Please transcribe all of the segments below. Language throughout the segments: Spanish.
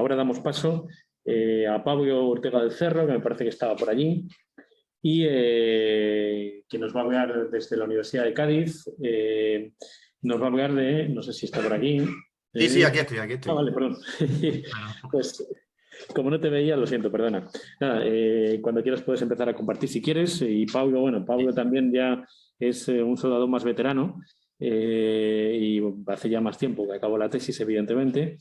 ahora damos paso a Pablo Ortega del Cerro, que me parece que estaba por allí, y que nos va a hablar desde la Universidad de Cádiz. Nos va a hablar de, no sé si está por aquí. Sí, aquí estoy. Vale, perdón. Pues como no te veía, lo siento, perdona. Nada, cuando quieras puedes empezar a compartir si quieres. Y Pablo, bueno, Pablo también ya es un soldador más veterano y hace ya más tiempo que acabó la tesis, evidentemente.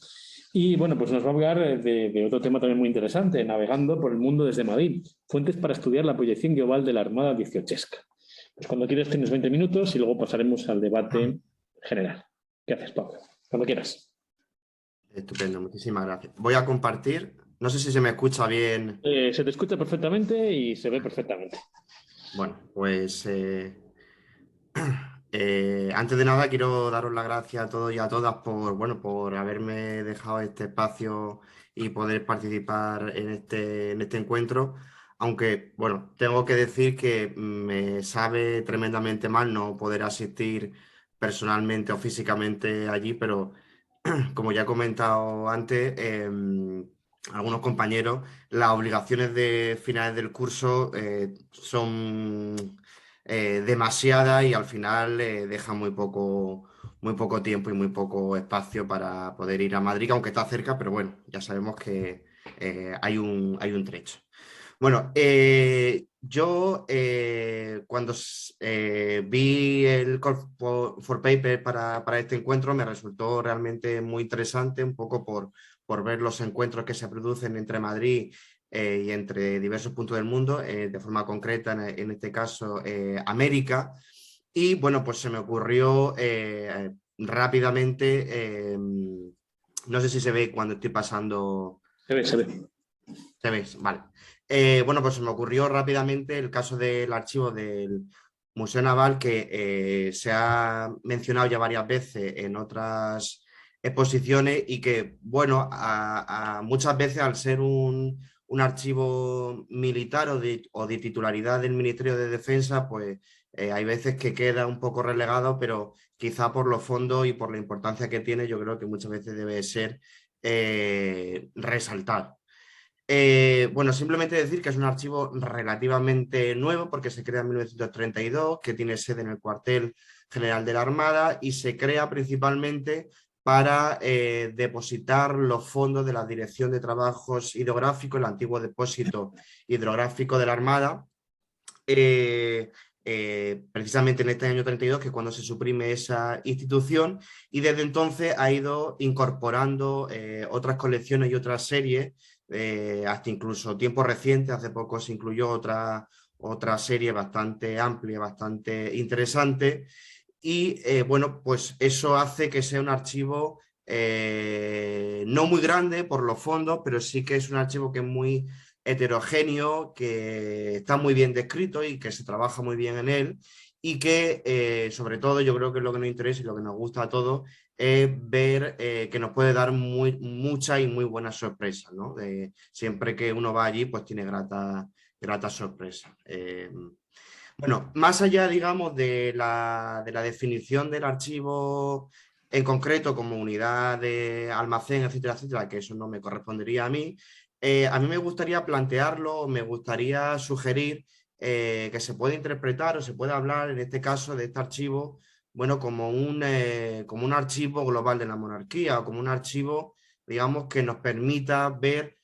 Y bueno, pues nos va a hablar de otro tema también muy interesante, navegando por el mundo desde Madrid, fuentes para estudiar la proyección global de la Armada dieciochesca. Pues cuando quieras tienes 20 minutos y luego pasaremos al debate general. ¿Qué haces, Pablo? Cuando quieras. Estupendo, muchísimas gracias. Voy a compartir. No sé si se me escucha bien. Se te escucha perfectamente y se ve perfectamente. Bueno, pues antes de nada quiero daros las gracias a todos y a todas por haberme dejado este espacio y poder participar en este encuentro. Aunque, bueno, tengo que decir que me sabe tremendamente mal no poder asistir personalmente o físicamente allí, pero como ya he comentado antes, algunos compañeros, las obligaciones de finales del curso son demasiadas y al final dejan muy poco tiempo y muy poco espacio para poder ir a Madrid, aunque está cerca, pero bueno, ya sabemos que hay un trecho. Bueno, yo cuando vi el Call for Paper para este encuentro me resultó realmente muy interesante, un poco por ver los encuentros que se producen entre Madrid y entre diversos puntos del mundo, de forma concreta en este caso América. Y bueno, pues se me ocurrió rápidamente, no sé si se ve cuando estoy pasando. Se ve, se ve. ¿Se veis? Vale. Bueno, pues se me ocurrió rápidamente el caso del archivo del Museo Naval que se ha mencionado ya varias veces en otras exposiciones y que, bueno, muchas veces al ser un archivo militar o de titularidad del Ministerio de Defensa, pues hay veces que queda un poco relegado, pero quizá por los fondos y por la importancia que tiene, yo creo que muchas veces debe ser resaltado. Bueno, simplemente decir que es un archivo relativamente nuevo porque se crea en 1932, que tiene sede en el cuartel general de la Armada y se crea principalmente para depositar los fondos de la Dirección de Trabajos Hidrográficos, el antiguo depósito hidrográfico de la Armada, precisamente en este año 32, que es cuando se suprime esa institución, y desde entonces ha ido incorporando otras colecciones y otras series, hasta incluso tiempo reciente, hace poco se incluyó otra serie bastante amplia, bastante interesante, y bueno, pues eso hace que sea un archivo no muy grande por los fondos, pero sí que es un archivo que es muy heterogéneo, que está muy bien descrito y que se trabaja muy bien en él y que sobre todo yo creo que lo que nos interesa y lo que nos gusta a todos es ver que nos puede dar muchas y muy buenas sorpresas, ¿no? Siempre que uno va allí pues tiene grata sorpresa. Bueno, más allá, digamos, de la definición del archivo en concreto como unidad de almacén, etcétera, etcétera, que eso no me correspondería a mí me gustaría plantearlo, me gustaría sugerir que se puede interpretar o se puede hablar en este caso de este archivo, bueno, como un archivo global de la monarquía o como un archivo, digamos, que nos permita ver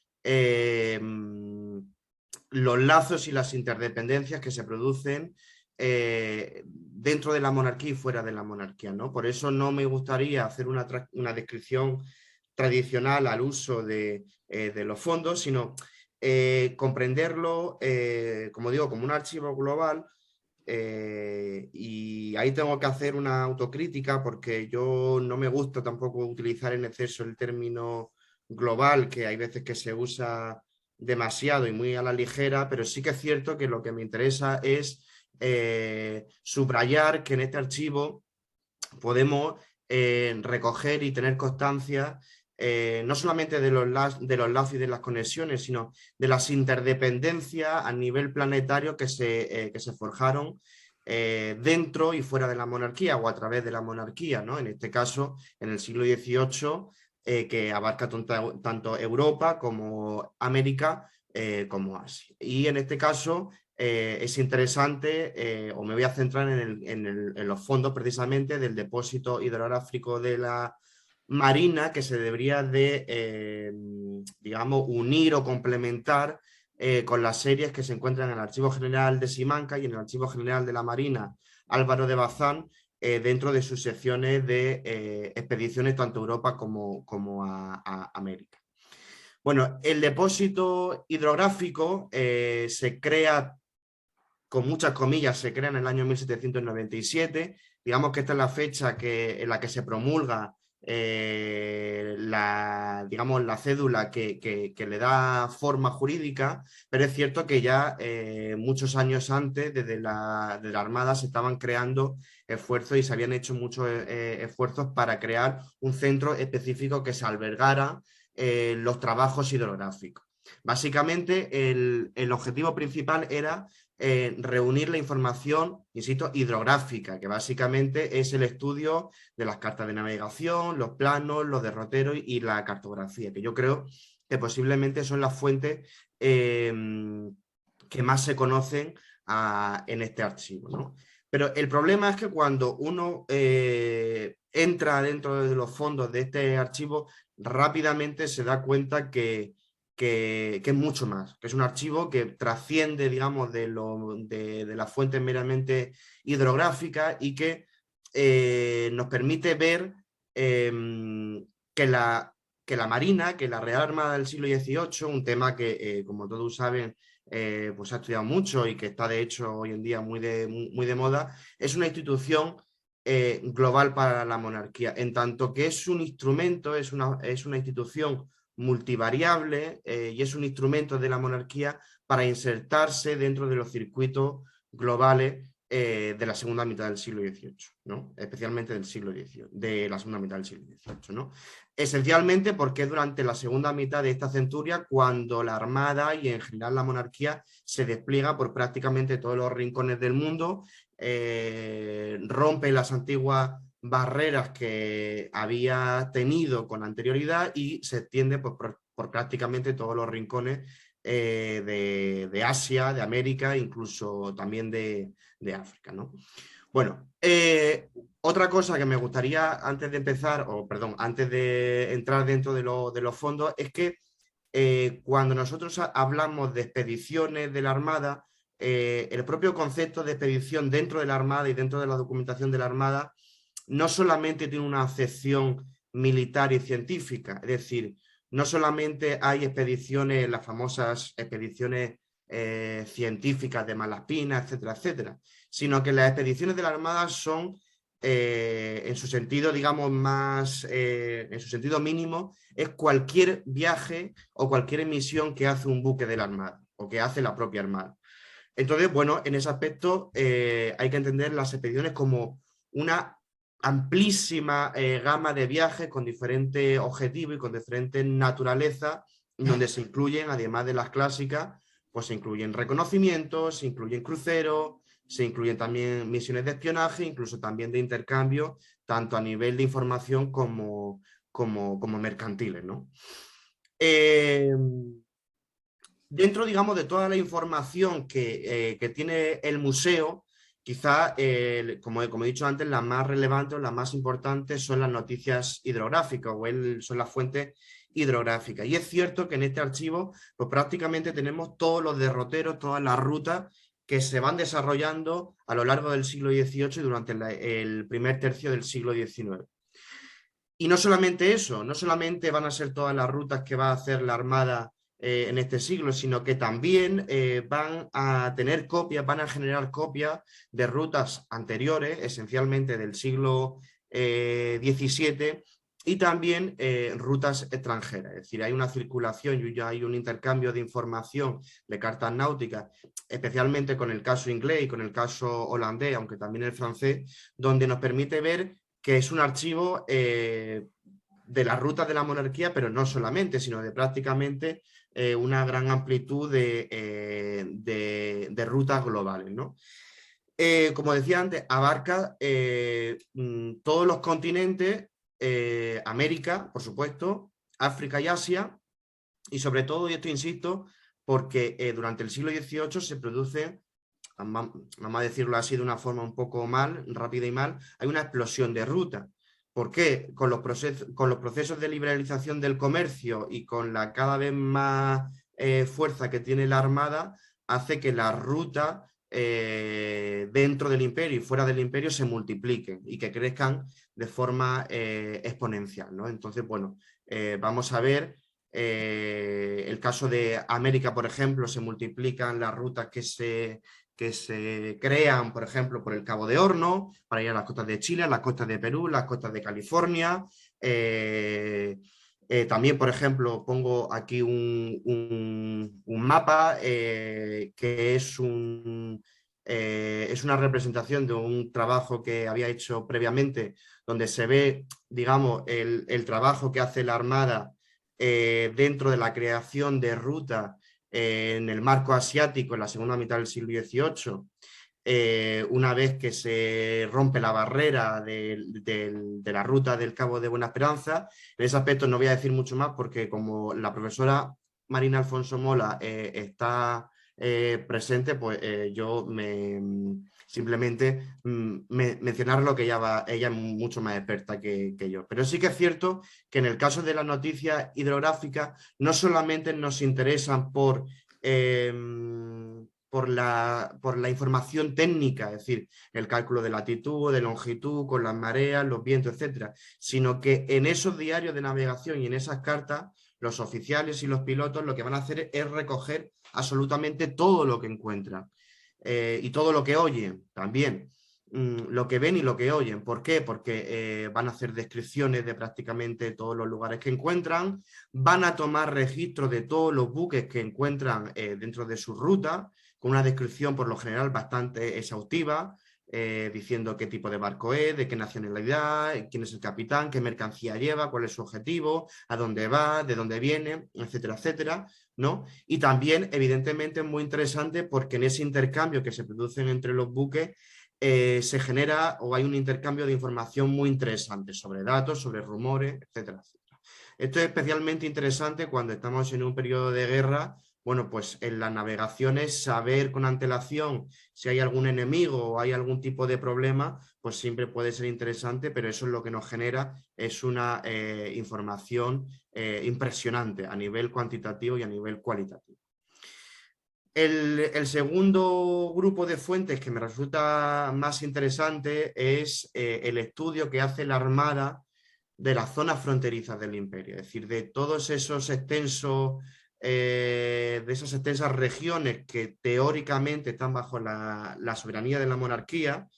los lazos y las interdependencias que se producen dentro de la monarquía y fuera de la monarquía, ¿no? Por eso no me gustaría hacer una descripción tradicional al uso de los fondos, sino comprenderlo, como digo, como un archivo global. Y ahí tengo que hacer una autocrítica porque yo no me gusta tampoco utilizar en exceso el término global, que hay veces que se usa demasiado y muy a la ligera, pero sí que es cierto que lo que me interesa es subrayar que en este archivo podemos recoger y tener constancia no solamente de los lazos y de las conexiones, sino de las interdependencias a nivel planetario que se forjaron dentro y fuera de la monarquía o a través de la monarquía, ¿no? En este caso, en el siglo XVIII, que abarca tanto Europa como América como Asia. Y en este caso es interesante, o me voy a centrar en los fondos precisamente del depósito hidrográfico de la Marina, que se debería de, digamos, unir o complementar con las series que se encuentran en el Archivo General de Simancas y en el Archivo General de la Marina Álvaro de Bazán, dentro de sus secciones de expediciones tanto a Europa como a América. Bueno, el depósito hidrográfico se crea, con muchas comillas, se crea en el año 1797. Digamos que esta es la fecha en la que se promulga digamos, la cédula que le da forma jurídica, pero es cierto que ya muchos años antes, desde la Armada, se estaban creando esfuerzos y se habían hecho muchos esfuerzos para crear un centro específico que se albergara los trabajos hidrográficos. Básicamente, el objetivo principal era reunir la información, insisto, hidrográfica, que básicamente es el estudio de las cartas de navegación, los planos, los derroteros y la cartografía, que yo creo que posiblemente son las fuentes que más se conocen en este archivo, ¿no? Pero el problema es que cuando uno entra dentro de los fondos de este archivo, rápidamente se da cuenta que es mucho más, que es un archivo que trasciende, digamos, de las fuentes meramente hidrográficas y que nos permite ver que la Marina, que la Real Armada del siglo XVIII, un tema que, como todos saben, pues ha estudiado mucho y que está de hecho hoy en día muy de moda, es una institución global para la monarquía, en tanto que es un instrumento, es una institución multivariable y es un instrumento de la monarquía para insertarse dentro de los circuitos globales de la segunda mitad del siglo XVIII, ¿no? Especialmente del siglo XVIII, de la segunda mitad del siglo XVIII, ¿no? Esencialmente porque durante la segunda mitad de esta centuria cuando la Armada y en general la monarquía se despliega por prácticamente todos los rincones del mundo, rompe las antiguas barreras que había tenido con anterioridad y se extiende pues, por prácticamente todos los rincones de Asia, de América, incluso también de África, ¿no? Bueno, otra cosa que me gustaría antes de empezar, o perdón, antes de entrar dentro de los fondos, es que cuando nosotros hablamos de expediciones de la Armada, el propio concepto de expedición dentro de la Armada y dentro de la documentación de la Armada no solamente tiene una acepción militar y científica, es decir, no solamente hay expediciones, las famosas expediciones científicas de Malaspina, etcétera, etcétera, sino que las expediciones de la Armada son, en su sentido, digamos, más, en su sentido mínimo, es cualquier viaje o cualquier misión que hace un buque de la Armada o que hace la propia Armada. Entonces, bueno, en ese aspecto hay que entender las expediciones como una amplísima gama de viajes con diferentes objetivos y con diferentes naturalezas, donde se incluyen, además de las clásicas, pues se incluyen reconocimientos, se incluyen cruceros, se incluyen también misiones de espionaje, incluso también de intercambio, tanto a nivel de información como mercantiles, ¿no? Dentro, digamos, de toda la información que tiene el museo, quizá, como he dicho antes, las más relevantes o las más importantes son las noticias hidrográficas o son las fuentes hidrográficas. Y es cierto que en este archivo pues, prácticamente tenemos todos los derroteros, todas las rutas que se van desarrollando a lo largo del siglo XVIII y durante el primer tercio del siglo XIX. Y no solamente eso, no solamente van a ser todas las rutas que va a hacer la Armada en este siglo, sino que también van a tener copias, van a generar copias de rutas anteriores, esencialmente del siglo XVII, y también rutas extranjeras. Es decir, hay una circulación y ya hay un intercambio de información de cartas náuticas, especialmente con el caso inglés y con el caso holandés, aunque también el francés, donde nos permite ver que es un archivo de las rutas de la monarquía, pero no solamente, sino de prácticamente una gran amplitud de rutas globales, ¿no? Como decía antes, abarca todos los continentes América, por supuesto, África y Asia, y sobre todo, y esto insisto, porque durante el siglo XVIII se produce, vamos a decirlo así de una forma un poco rápida y mal, hay una explosión de ruta. ¿Por qué? Con los procesos de liberalización del comercio y con la cada vez más fuerza que tiene la Armada, hace que la ruta dentro del imperio y fuera del imperio se multipliquen y que crezcan de forma exponencial, ¿no? Entonces, bueno, vamos a ver el caso de América, por ejemplo, se multiplican las rutas que se crean, por ejemplo, por el Cabo de Horno, para ir a las costas de Chile, a las costas de Perú, las costas de California. También, por ejemplo, pongo aquí un mapa que es una representación de un trabajo que había hecho previamente, donde se ve, digamos, el trabajo que hace la Armada dentro de la creación de ruta en el marco asiático en la segunda mitad del siglo XVIII, una vez que se rompe la barrera de la ruta del Cabo de Buena Esperanza. En ese aspecto no voy a decir mucho más porque como la profesora Marina Alfonso Mola está presente, pues yo simplemente mencionar lo que ella es mucho más experta que yo. Pero sí que es cierto que en el caso de las noticias hidrográficas no solamente nos interesan por la información técnica, es decir, el cálculo de latitud, de longitud, con las mareas, los vientos, etcétera, sino que en esos diarios de navegación y en esas cartas, los oficiales y los pilotos lo que van a hacer es recoger absolutamente todo lo que encuentran y todo lo que oyen también. Lo que ven y lo que oyen. ¿Por qué? Porque van a hacer descripciones de prácticamente todos los lugares que encuentran, van a tomar registro de todos los buques que encuentran dentro de su ruta, con una descripción por lo general bastante exhaustiva, diciendo qué tipo de barco es, de qué nacionalidad, quién es el capitán, qué mercancía lleva, cuál es su objetivo, a dónde va, de dónde viene, etcétera, etcétera, ¿no? Y también, evidentemente, es muy interesante porque en ese intercambio que se producen entre los buques se genera o hay un intercambio de información muy interesante sobre datos, sobre rumores, etcétera, etcétera. Esto es especialmente interesante cuando estamos en un periodo de guerra. Bueno, pues en las navegaciones saber con antelación si hay algún enemigo o hay algún tipo de problema, pues siempre puede ser interesante, pero eso es lo que nos genera, es una información impresionante a nivel cuantitativo y a nivel cualitativo. El segundo grupo de fuentes que me resulta más interesante es el estudio que hace la Armada de las zonas fronterizas del imperio, es decir, de todos esos extensos, de esas extensas regiones que teóricamente están bajo la soberanía de la monarquía,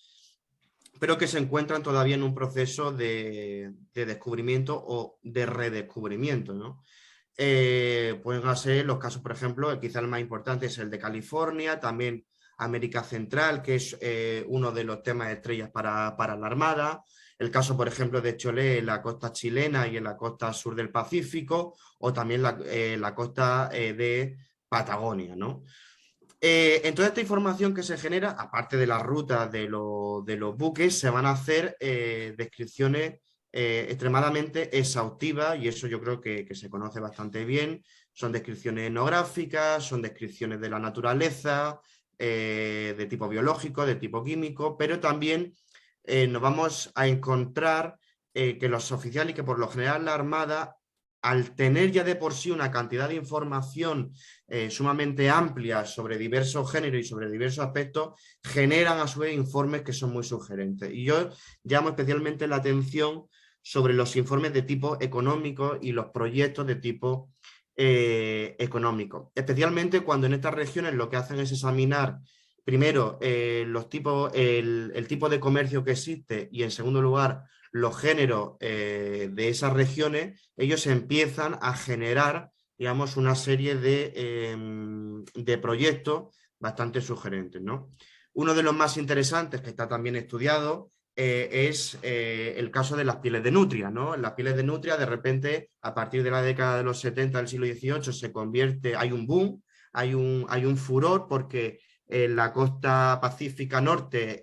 pero que se encuentran todavía en un proceso de descubrimiento o de redescubrimiento, ¿no? Pueden ser los casos, por ejemplo, quizá el más importante es el de California, también América Central, que es uno de los temas estrellas para la Armada, el caso, por ejemplo, de Cholé en la costa chilena y en la costa sur del Pacífico, o también la costa de Patagonia, ¿no? En toda esta información que se genera, aparte de las rutas de los buques, se van a hacer descripciones extremadamente exhaustivas, y eso yo creo que se conoce bastante bien. Son descripciones etnográficas, son descripciones de la naturaleza, de tipo biológico, de tipo químico, pero también nos vamos a encontrar que los oficiales, y que por lo general la Armada, al tener ya de por sí una cantidad de información sumamente amplia sobre diversos géneros y sobre diversos aspectos, generan a su vez informes que son muy sugerentes. Y yo llamo especialmente la atención sobre los informes de tipo económico y los proyectos de tipo económico, especialmente cuando en estas regiones lo que hacen es examinar primero el tipo de comercio que existe y en segundo lugar los géneros de esas regiones. Ellos empiezan a generar, digamos, una serie de proyectos bastante sugerentes, ¿no? Uno de los más interesantes, que está también estudiado, es el caso de las pieles de nutria, ¿no? En las pieles de nutria, de repente, a partir de la década de los 70 del siglo XVIII, se convierte, hay un boom, hay un furor, porque en la costa pacífica norte,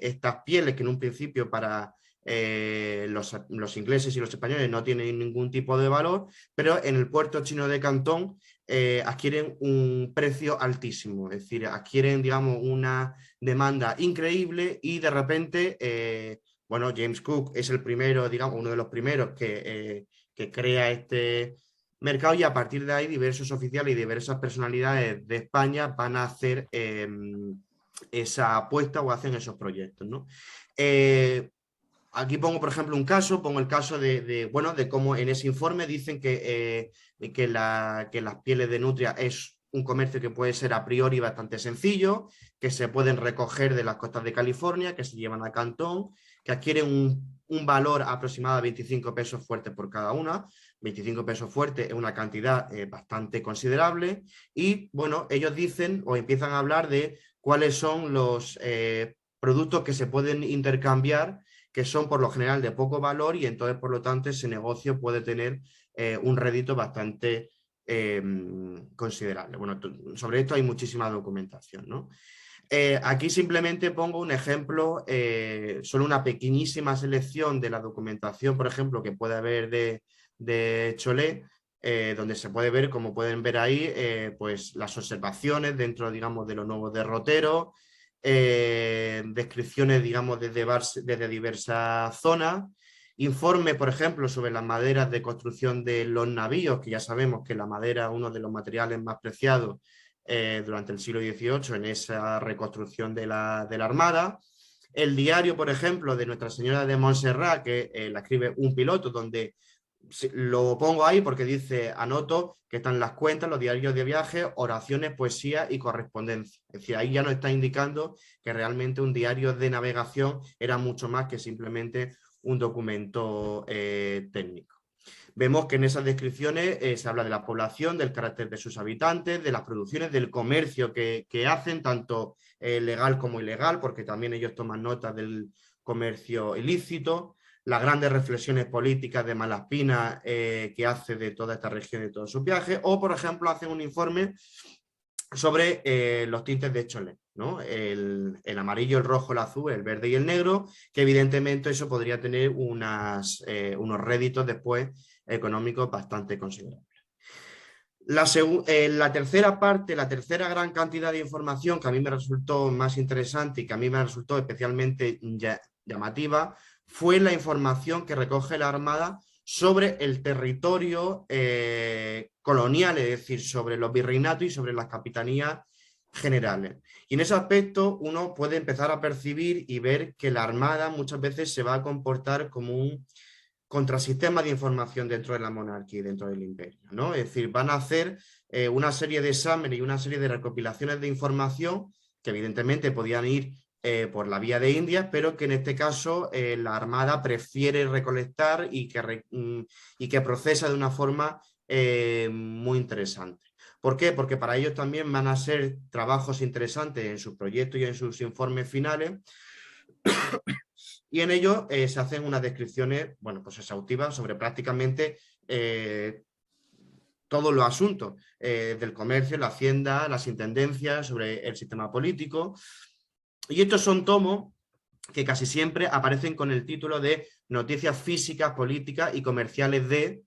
estas pieles que en un principio para los ingleses y los españoles no tienen ningún tipo de valor, pero en el puerto chino de Cantón adquieren un precio altísimo, es decir, adquieren, digamos, una demanda increíble y de repente, bueno, James Cook es el primero, digamos, uno de los primeros que crea este mercado y a partir de ahí diversos oficiales y diversas personalidades de España van a hacer esa apuesta o hacen esos proyectos, ¿no? Aquí pongo, por ejemplo, un caso, pongo el caso bueno, de cómo en ese informe dicen que las pieles de nutria es un comercio que puede ser a priori bastante sencillo, que se pueden recoger de las costas de California, que se llevan a Cantón, que adquieren un valor aproximado de 25 pesos fuertes por cada una. 25 pesos fuertes es una cantidad bastante considerable y, bueno, ellos dicen o empiezan a hablar de cuáles son los productos que se pueden intercambiar, que son por lo general de poco valor y entonces por lo tanto ese negocio puede tener un rédito bastante considerable. Bueno, sobre esto hay muchísima documentación, ¿no? Aquí simplemente pongo un ejemplo, solo una pequeñísima selección de la documentación, por ejemplo, que puede haber de Cholé, donde se puede ver, como pueden ver ahí, pues las observaciones dentro, digamos, de los nuevos derroteros, descripciones, digamos, desde diversas zonas, informe, por ejemplo, sobre las maderas de construcción de los navíos, que ya sabemos que la madera es uno de los materiales más preciados durante el siglo XVIII en esa reconstrucción de la Armada. El diario, por ejemplo, de Nuestra Señora de Montserrat, que la escribe un piloto, donde lo pongo ahí porque dice, anoto que están las cuentas, los diarios de viaje, oraciones, poesía y correspondencia. Es decir, ahí ya nos está indicando que realmente un diario de navegación era mucho más que simplemente un documento técnico. Vemos que en esas descripciones se habla de la población, del carácter de sus habitantes, de las producciones, del comercio que hacen, tanto legal como ilegal, porque también ellos toman nota del comercio ilícito, las grandes reflexiones políticas de Malaspina que hace de toda esta región y de todos sus viajes, o por ejemplo hacen un informe sobre los tintes de Cholé, ¿no? El amarillo, el rojo, el azul, el verde y el negro, que evidentemente eso podría tener unos réditos después económicos bastante considerables. La tercera parte, la tercera gran cantidad de información que a mí me resultó más interesante y que a mí me resultó especialmente llamativa fue la información que recoge la Armada sobre el territorio colonial, es decir, sobre los virreinatos y sobre las capitanías generales. Y en ese aspecto uno puede empezar a percibir y ver que la Armada muchas veces se va a comportar como un contrasistema de información dentro de la monarquía y dentro del imperio, ¿no? Es decir, van a hacer una serie de exámenes y una serie de recopilaciones de información que evidentemente podían ir por la vía de Indias, pero que en este caso la Armada prefiere recolectar y que procesa de una forma muy interesante. ¿Por qué? Porque para ellos también van a ser trabajos interesantes en sus proyectos y en sus informes finales, y en ello se hacen unas descripciones, bueno, pues exhaustivas sobre prácticamente todos los asuntos del comercio, la hacienda, las intendencias, sobre el sistema político. Y estos son tomos que casi siempre aparecen con el título de Noticias físicas, políticas y comerciales de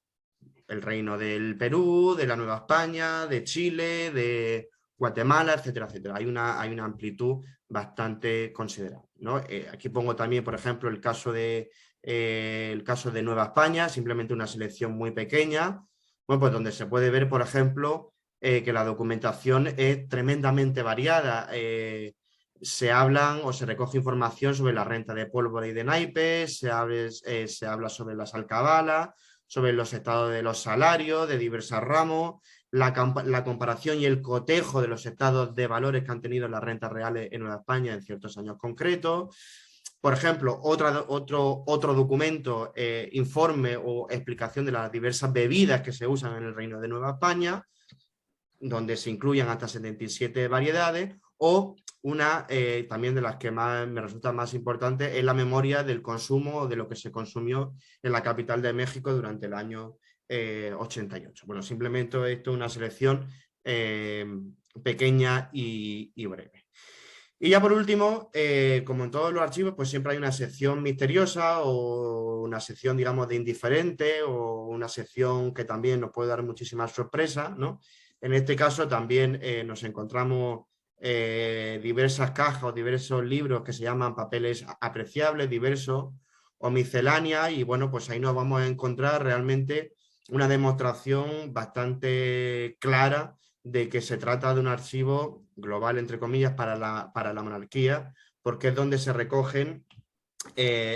el Reino del Perú, de la Nueva España, de Chile, de Guatemala, etcétera, etcétera. Hay una amplitud bastante considerable, ¿no? Aquí pongo también, por ejemplo, el caso de Nueva España, simplemente una selección muy pequeña, bueno, pues donde se puede ver, por ejemplo, que la documentación es tremendamente variada. Se hablan o se recoge información sobre la renta de pólvora y de naipes, se habla sobre las alcabalas, sobre los estados de los salarios de diversos ramos, la comparación y el cotejo de los estados de valores que han tenido las rentas reales en Nueva España en ciertos años concretos. Por ejemplo, otro documento, informe o explicación de las diversas bebidas que se usan en el Reino de Nueva España, donde se incluyen hasta 77 variedades, o una también de las que me resulta más importante es la memoria del consumo de lo que se consumió en la capital de México durante el año 88. Bueno, simplemente esto es una selección pequeña y breve. Y ya por último, como en todos los archivos, pues siempre hay una sección misteriosa o una sección, digamos, de indiferente o una sección que también nos puede dar muchísimas sorpresas, ¿no? En este caso también nos encontramos diversas cajas o diversos libros que se llaman papeles apreciables, diversos o misceláneas, y bueno, pues ahí nos vamos a encontrar realmente una demostración bastante clara de que se trata de un archivo global, entre comillas, para la monarquía, porque es donde se recogen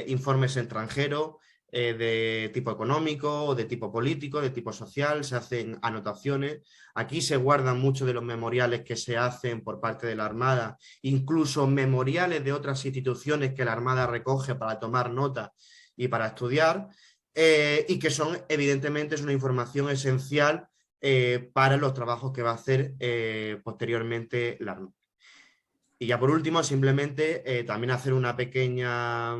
informes extranjeros de tipo económico, o de tipo político, de tipo social, se hacen anotaciones. Aquí se guardan muchos de los memoriales que se hacen por parte de la Armada, incluso memoriales de otras instituciones que la Armada recoge para tomar nota y para estudiar, y que son, evidentemente, es una información esencial para los trabajos que va a hacer posteriormente la Armada. Y ya por último, simplemente también hacer una pequeña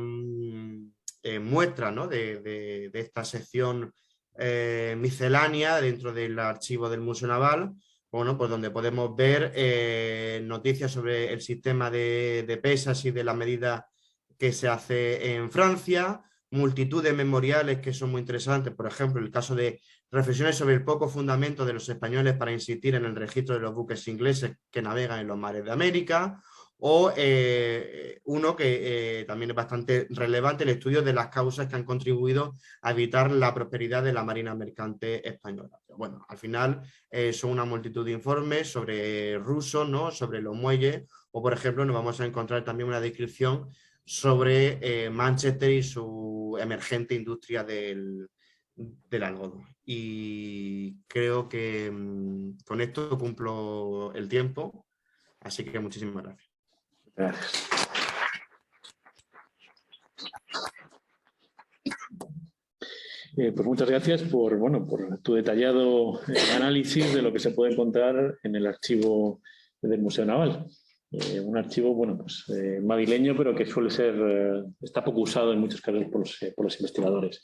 muestra, ¿no? de esta sección miscelánea dentro del archivo del Museo Naval, bueno, pues donde podemos ver noticias sobre el sistema de pesas y de la medida que se hace en Francia, multitud de memoriales que son muy interesantes, por ejemplo, el caso de reflexiones sobre el poco fundamento de los españoles para insistir en el registro de los buques ingleses que navegan en los mares de América, o uno que también es bastante relevante, el estudio de las causas que han contribuido a evitar la prosperidad de la marina mercante española. Bueno, al final son una multitud de informes sobre rusos, ¿no? Sobre los muelles, o por ejemplo nos vamos a encontrar también una descripción sobre Manchester y su emergente industria del algodón. Y creo que con esto cumplo el tiempo, así que muchísimas gracias. Gracias. Pues muchas gracias por tu detallado análisis de lo que se puede encontrar en el archivo del Museo Naval. Un archivo, madrileño, pero que suele ser, está poco usado en muchos casos por los investigadores.